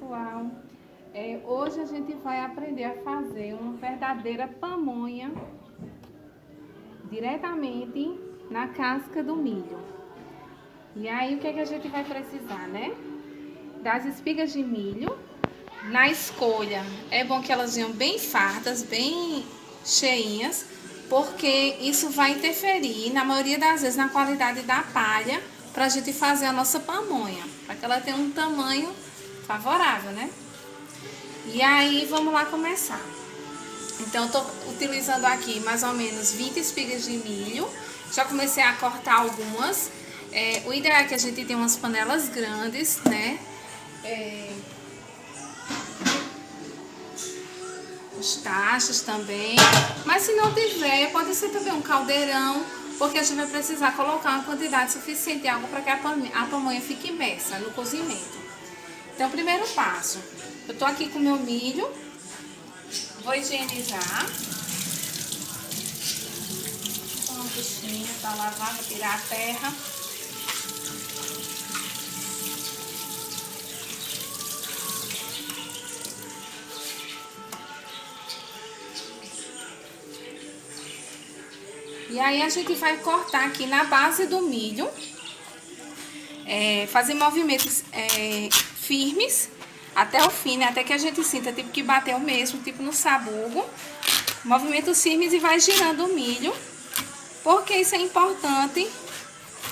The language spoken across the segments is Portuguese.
pessoal, hoje a gente vai aprender a fazer uma verdadeira pamonha diretamente na casca do milho. E aí o que é que a gente vai precisar, né? Das espigas de milho. Na escolha, é bom que elas venham bem fartas, bem cheinhas, porque isso vai interferir, na maioria das vezes, na qualidade da palha para a gente fazer a nossa pamonha, para que ela tenha um tamanho favorável, né? E aí, vamos lá começar. Então, eu tô utilizando aqui mais ou menos 20 espigas de milho. Já comecei a cortar algumas. O ideal é que a gente tenha umas panelas grandes, né? Os tachos também. Mas se não tiver, pode ser também um caldeirão, porque a gente vai precisar colocar uma quantidade suficiente de água para que a pamonha fique imersa no cozimento. Então, primeiro passo, eu tô aqui com o meu milho, vou higienizar. Uma buchinha para lavar, vou tirar a terra. E aí a gente vai cortar aqui na base do milho, fazer movimentos firmes até o fim, né? Até que a gente sinta tipo que bateu mesmo, tipo no sabugo. Movimentos firmes e vai girando o milho, porque isso é importante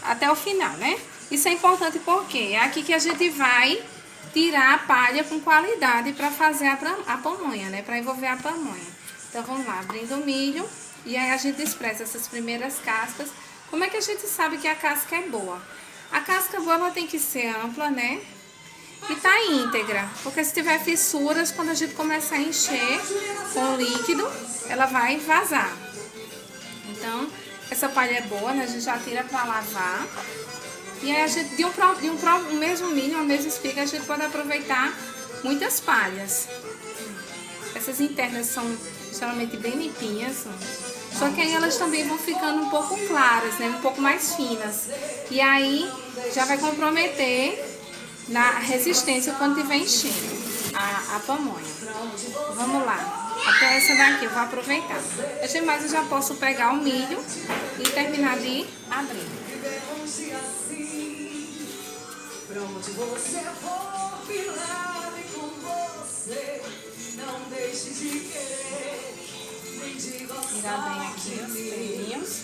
até o final, né? Isso é importante porque é aqui que a gente vai tirar a palha com qualidade para fazer a pamonha, né? Para envolver a pamonha. Então vamos lá, abrindo o milho. E aí a gente despreza essas primeiras cascas. Como é que a gente sabe que a casca é boa? A casca boa ela tem que ser ampla, né? E tá íntegra, porque se tiver fissuras, quando a gente começar a encher com o líquido, ela vai vazar. Então, essa palha é boa, né? A gente já tira pra lavar. E aí a gente, de um mesmo milho, uma mesma espiga, a gente pode aproveitar muitas palhas. Essas internas são geralmente bem limpinhas, só que aí elas também vão ficando um pouco claras, né? Um pouco mais finas. E aí já vai comprometer na resistência quando estiver enchendo a pamonha. Vamos lá. Até essa daqui eu vou aproveitar. Mas eu já posso pegar o milho e terminar de abrir. Pra onde você for, pilade com você. Não deixe de querer. Tirar bem aqui os pelinhos.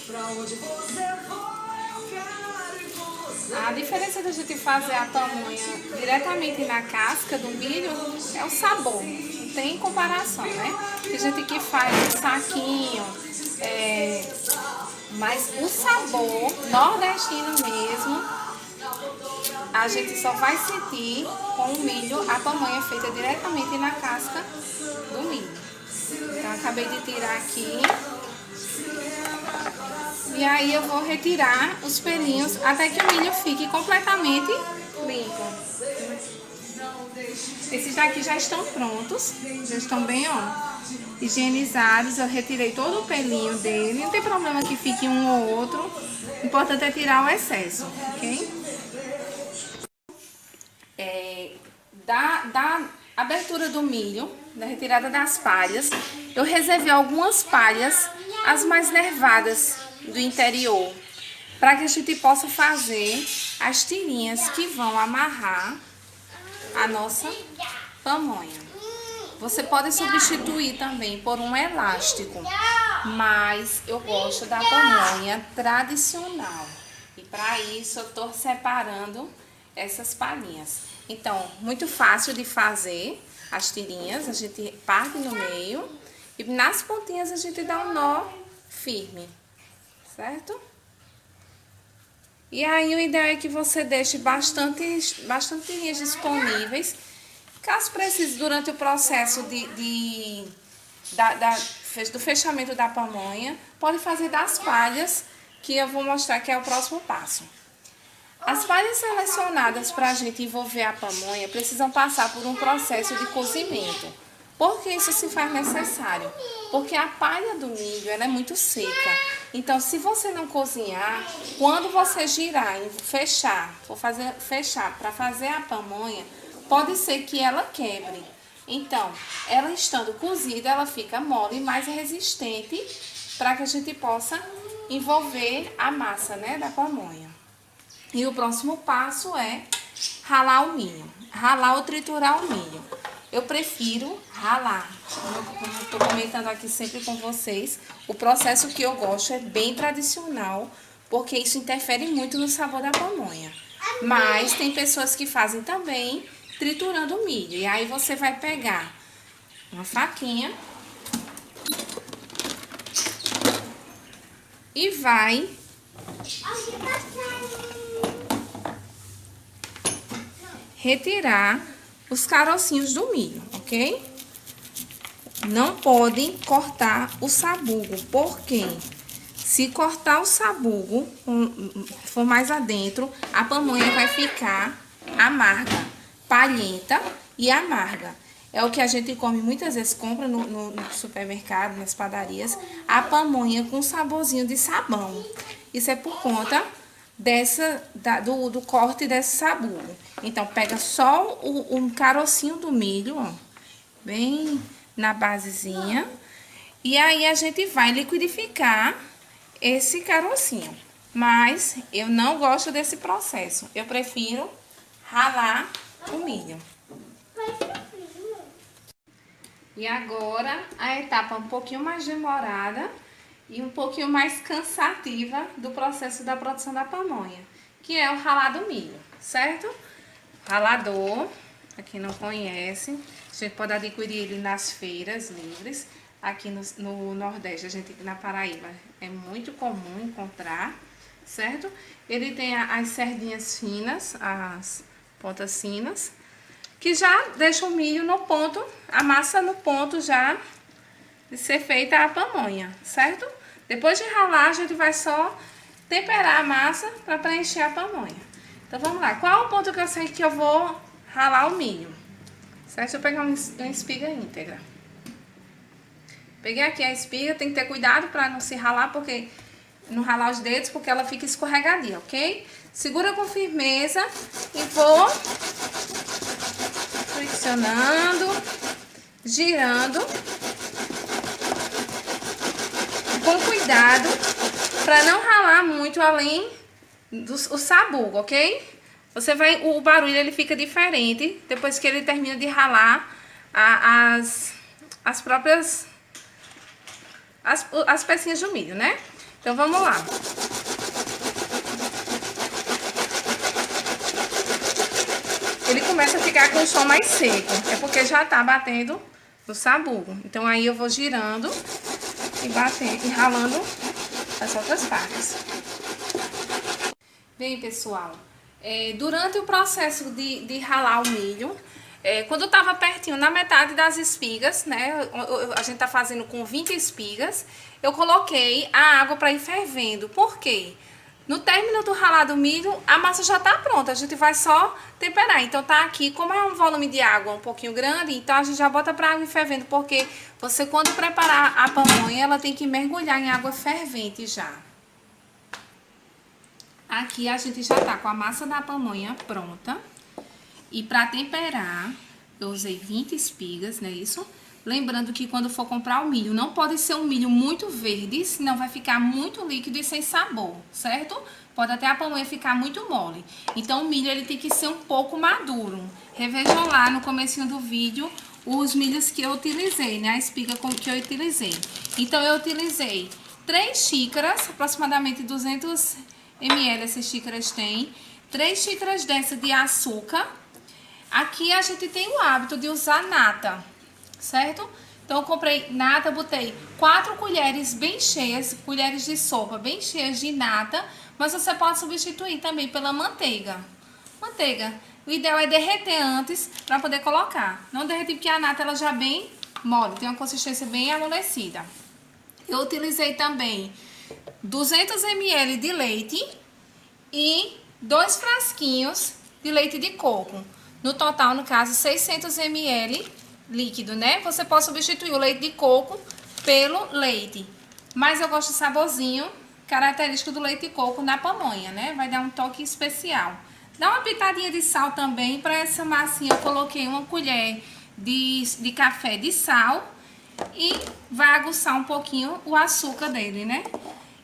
Pra onde você for, eu quero ir com você. A diferença da gente fazer a pamonha diretamente na casca do milho é o sabor. Não tem comparação, né? Tem gente que faz um saquinho, mas o sabor nordestino mesmo, a gente só vai sentir com o milho, a pamonha feita diretamente na casca do milho. Então, acabei de tirar aqui. E aí eu vou retirar os pelinhos até que o milho fique completamente limpo. Esses daqui já estão prontos, já estão bem, higienizados. Eu retirei todo o pelinho dele. Não tem problema que fique um ou outro. O importante é tirar o excesso, ok? Da abertura do milho, da retirada das palhas, eu reservei algumas palhas, as mais nervadas do interior, para que a gente possa fazer as tirinhas que vão amarrar a nossa pamonha. Você pode substituir também por um elástico, mas eu gosto da pamonha tradicional. E para isso eu tô separando essas palhinhas. Então, muito fácil de fazer as tirinhas, a gente parte no meio e nas pontinhas a gente dá um nó firme, certo? E aí o ideal é que você deixe bastante tirinhas disponíveis, caso precise durante o processo do fechamento da pamonha, pode fazer das palhas, que eu vou mostrar que é o próximo passo. As palhas selecionadas para a gente envolver a pamonha precisam passar por um processo de cozimento. Por que isso se faz necessário? Porque a palha do milho ela é muito seca. Então, se você não cozinhar, quando você girar e fechar, fechar para fazer a pamonha, pode ser que ela quebre. Então, ela estando cozida, ela fica mole e mais resistente para que a gente possa envolver a massa, né, da pamonha. E o próximo passo é ralar o milho. Ralar ou triturar o milho. Eu prefiro ralar. Como eu estou comentando aqui sempre com vocês, o processo que eu gosto é bem tradicional, porque isso interfere muito no sabor da pamonha. Mas tem pessoas que fazem também triturando o milho. E aí você vai pegar uma faquinha e vai retirar os carocinhos do milho, ok? Não podem cortar o sabugo, porque se cortar o sabugo, for mais adentro, a pamonha vai ficar amarga, palhenta e amarga. É o que a gente come muitas vezes, compra no supermercado, nas padarias, a pamonha com saborzinho de sabão. Isso é por conta do corte desse sabugo. Então, pega só um carocinho do milho, ó, bem na basezinha. E aí, a gente vai liquidificar esse carocinho. Mas, eu não gosto desse processo. Eu prefiro ralar o milho. E agora, a etapa um pouquinho mais demorada e um pouquinho mais cansativa do processo da produção da pamonha, que é o ralar do milho, certo? Ralador, pra quem não conhece, a gente pode adquirir ele nas feiras livres. Aqui no Nordeste, a gente na Paraíba, é muito comum encontrar, certo? Ele tem as cerdinhas finas, as pontas finas, que já deixa o milho no ponto, a massa no ponto já de ser feita a pamonha, certo? Depois de ralar, a gente vai só temperar a massa para preencher a pamonha. Então, vamos lá. Qual é o ponto que eu sei que eu vou ralar o milho? Certo? Deixa eu pegar uma espiga íntegra. Peguei aqui a espiga, tem que ter cuidado para não se ralar, porque não ralar os dedos, porque ela fica escorregadia, ok? Segura com firmeza e vou friccionando, girando, com cuidado, para não ralar muito além do sabugo, ok? O barulho ele fica diferente depois que ele termina de ralar as próprias as pecinhas do milho, né? Então vamos lá. Ele começa a ficar com o som mais seco, é porque já tá batendo no sabugo. Então aí eu vou girando e batendo e ralando as outras partes. Bem, pessoal, durante o processo de ralar o milho, quando tava pertinho, na metade das espigas, né, a gente tá fazendo com 20 espigas, eu coloquei a água para ir fervendo. Por quê? No término do ralar do milho, a massa já tá pronta, a gente vai só temperar. Então tá aqui, como é um volume de água um pouquinho grande, então a gente já bota pra água ir fervendo, porque você quando preparar a pamonha, ela tem que mergulhar em água fervente já. Aqui a gente já tá com a massa da pamonha pronta. E para temperar, eu usei 20 espigas, não é isso? Lembrando que quando for comprar o milho, não pode ser um milho muito verde, senão vai ficar muito líquido e sem sabor, certo? Pode até a pamonha ficar muito mole. Então, o milho ele tem que ser um pouco maduro. Revejam lá no comecinho do vídeo os milhos que eu utilizei, né? A espiga que eu utilizei. Então, eu utilizei 3 xícaras, aproximadamente 200 ml essas xícaras têm. 3 xícaras dessa de açúcar. Aqui a gente tem o hábito de usar nata, certo? Então, eu comprei nata, botei 4 colheres bem cheias, colheres de sopa bem cheias de nata, mas você pode substituir também pela manteiga. Manteiga, o ideal é derreter antes para poder colocar. Não derreter porque a nata ela já é bem mole, tem uma consistência bem amolecida. Eu utilizei também 200 ml de leite e 2 frasquinhos de leite de coco. No total, no caso, 600 ml líquido, né? Você pode substituir o leite de coco pelo leite. Mas eu gosto do saborzinho característico do leite de coco na pamonha, né? Vai dar um toque especial. Dá uma pitadinha de sal também. Para essa massinha eu coloquei uma colher de café de sal. E vai aguçar um pouquinho o açúcar dele, né?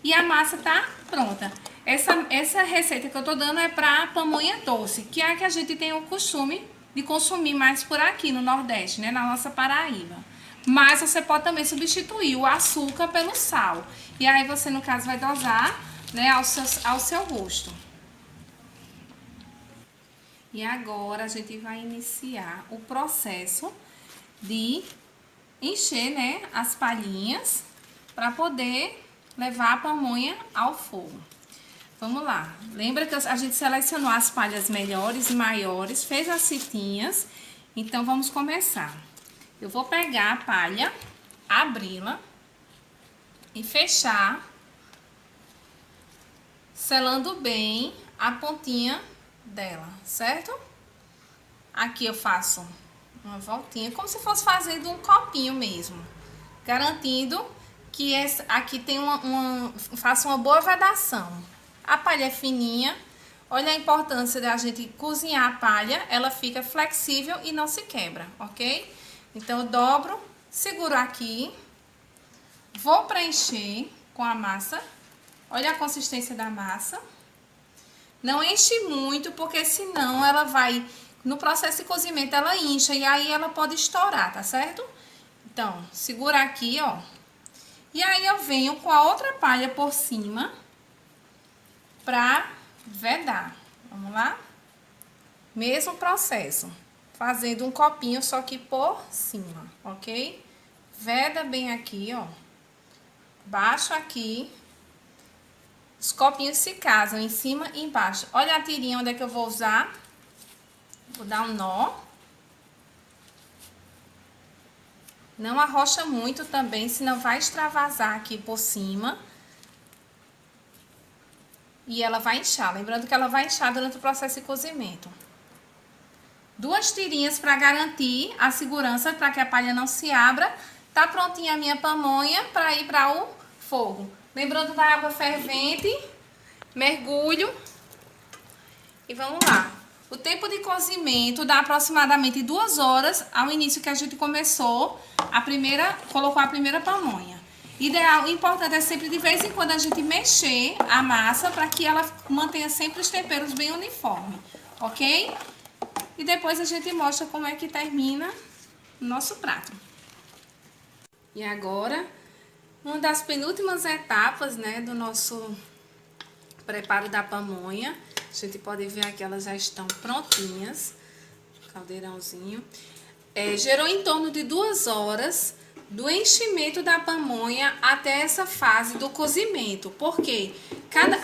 E a massa tá pronta. Essa receita que eu tô dando é pra pamonha doce, que é a que a gente tem o costume de consumir mais por aqui no Nordeste, né? Na nossa Paraíba. Mas você pode também substituir o açúcar pelo sal. E aí você, no caso, vai dosar, né, ao seu gosto. E agora a gente vai iniciar o processo de encher, né, as palhinhas para poder levar a pamonha ao fogo. Vamos lá. Lembra que a gente selecionou as palhas melhores e maiores, fez as fitinhas. Então, vamos começar. Eu vou pegar a palha, abri-la e fechar, selando bem a pontinha dela, certo? Aqui eu faço uma voltinha, como se fosse fazendo um copinho mesmo, garantindo que aqui tem faça uma boa vedação. A palha é fininha, olha a importância da gente cozinhar a palha, ela fica flexível e não se quebra, ok? Então eu dobro, seguro aqui, vou preencher com a massa, olha a consistência da massa. Não enche muito, porque senão ela vai, no processo de cozimento, ela incha e aí ela pode estourar, tá certo? Então, segura aqui, ó. E aí eu venho com a outra palha por cima pra vedar. Vamos lá? Mesmo processo. Fazendo um copinho, só que por cima, ok? Veda bem aqui, ó. Baixo aqui. Os copinhos se casam em cima e embaixo. Olha a tirinha onde é que eu vou usar. Vou dar um nó. Não arrocha muito também, senão vai extravasar aqui por cima. E ela vai inchar. Lembrando que ela vai inchar durante o processo de cozimento. 2 tirinhas para garantir a segurança, para que a palha não se abra. Tá prontinha a minha pamonha para ir para o fogo. Lembrando da água fervente, mergulho e vamos lá. O tempo de cozimento dá aproximadamente 2 horas ao início que a gente começou, colocou a primeira pamonha. Ideal, importante é sempre de vez em quando a gente mexer a massa para que ela mantenha sempre os temperos bem uniformes, ok? E depois a gente mostra como é que termina o nosso prato. E agora, uma das penúltimas etapas, né, do nosso preparo da pamonha. A gente pode ver aqui, elas já estão prontinhas. Caldeirãozinho. Gerou em torno de 2 horas do enchimento da pamonha até essa fase do cozimento. Porque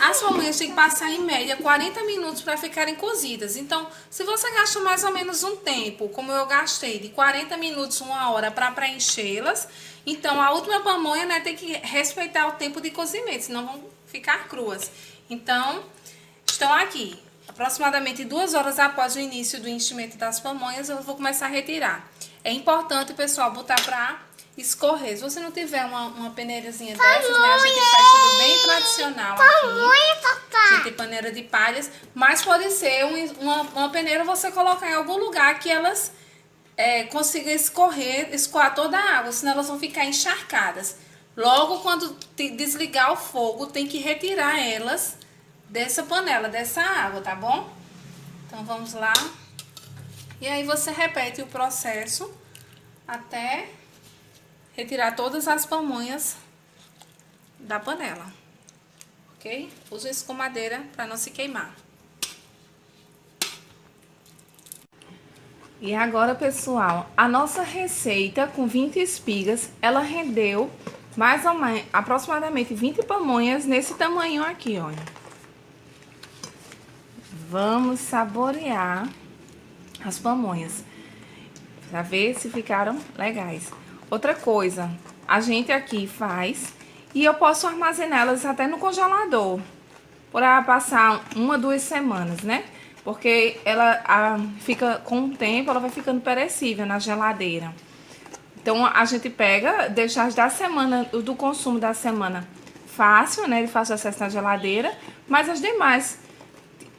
as pamonhas têm que passar em média 40 minutos para ficarem cozidas. Então, se você gasta mais ou menos um tempo, como eu gastei, de 40 minutos, 1 hora para preenchê-las, então a última pamonha, né, tem que respeitar o tempo de cozimento, senão vão ficar cruas. Então, estão aqui. Aproximadamente 2 horas após o início do enchimento das pamonhas, eu vou começar a retirar. É importante, pessoal, botar para escorrer. Se você não tiver uma peneirazinha dessas, né, a gente faz tudo bem tradicional aqui. A gente tem paneira de palhas, mas pode ser uma peneira você colocar em algum lugar que elas consigam escoar toda a água, senão elas vão ficar encharcadas. Logo, quando desligar o fogo, tem que retirar elas dessa panela, dessa água, tá bom? Então, vamos lá. E aí, você repete o processo até retirar todas as pamonhas da panela, ok? Use escumadeira para não se queimar. E agora, pessoal, a nossa receita com 20 espigas, ela rendeu mais ou menos, aproximadamente 20 pamonhas nesse tamanho aqui, olha. Vamos saborear as pamonhas, para ver se ficaram legais. Outra coisa, a gente aqui faz e eu posso armazená-las até no congelador, para passar 1 a 2 semanas, né? Porque ela fica, com o tempo, ela vai ficando perecível na geladeira. Então, a gente pega, deixa as da semana, do consumo da semana fácil, né? De fácil acesso na geladeira. Mas as demais,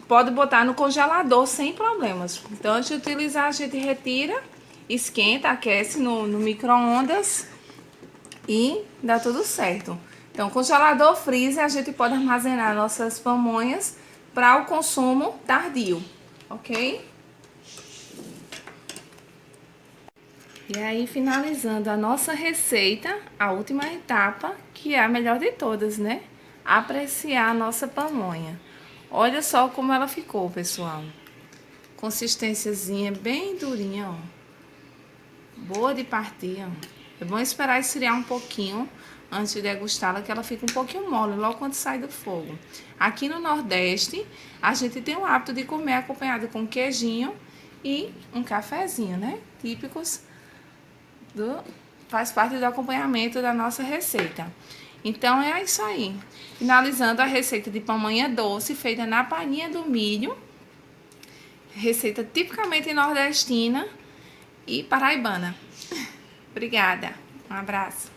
pode botar no congelador sem problemas. Então, antes de utilizar, a gente retira, esquenta, aquece no micro-ondas e dá tudo certo. Então, congelador, freezer, a gente pode armazenar nossas pamonhas para o consumo tardio, ok? E aí, finalizando a nossa receita, a última etapa, que é a melhor de todas, né? Apreciar a nossa pamonha. Olha só como ela ficou, pessoal. Consistênciazinha bem durinha, ó. Boa de partir, ó. É bom esperar esfriar um pouquinho antes de degustá-la, que ela fica um pouquinho mole logo quando sai do fogo. Aqui no Nordeste, a gente tem o hábito de comer acompanhado com queijinho e um cafezinho, né? Típicos faz parte do acompanhamento da nossa receita. Então, é isso aí. Finalizando a receita de pamonha doce, feita na palhinha do milho. Receita tipicamente nordestina e paraibana. Obrigada. Um abraço.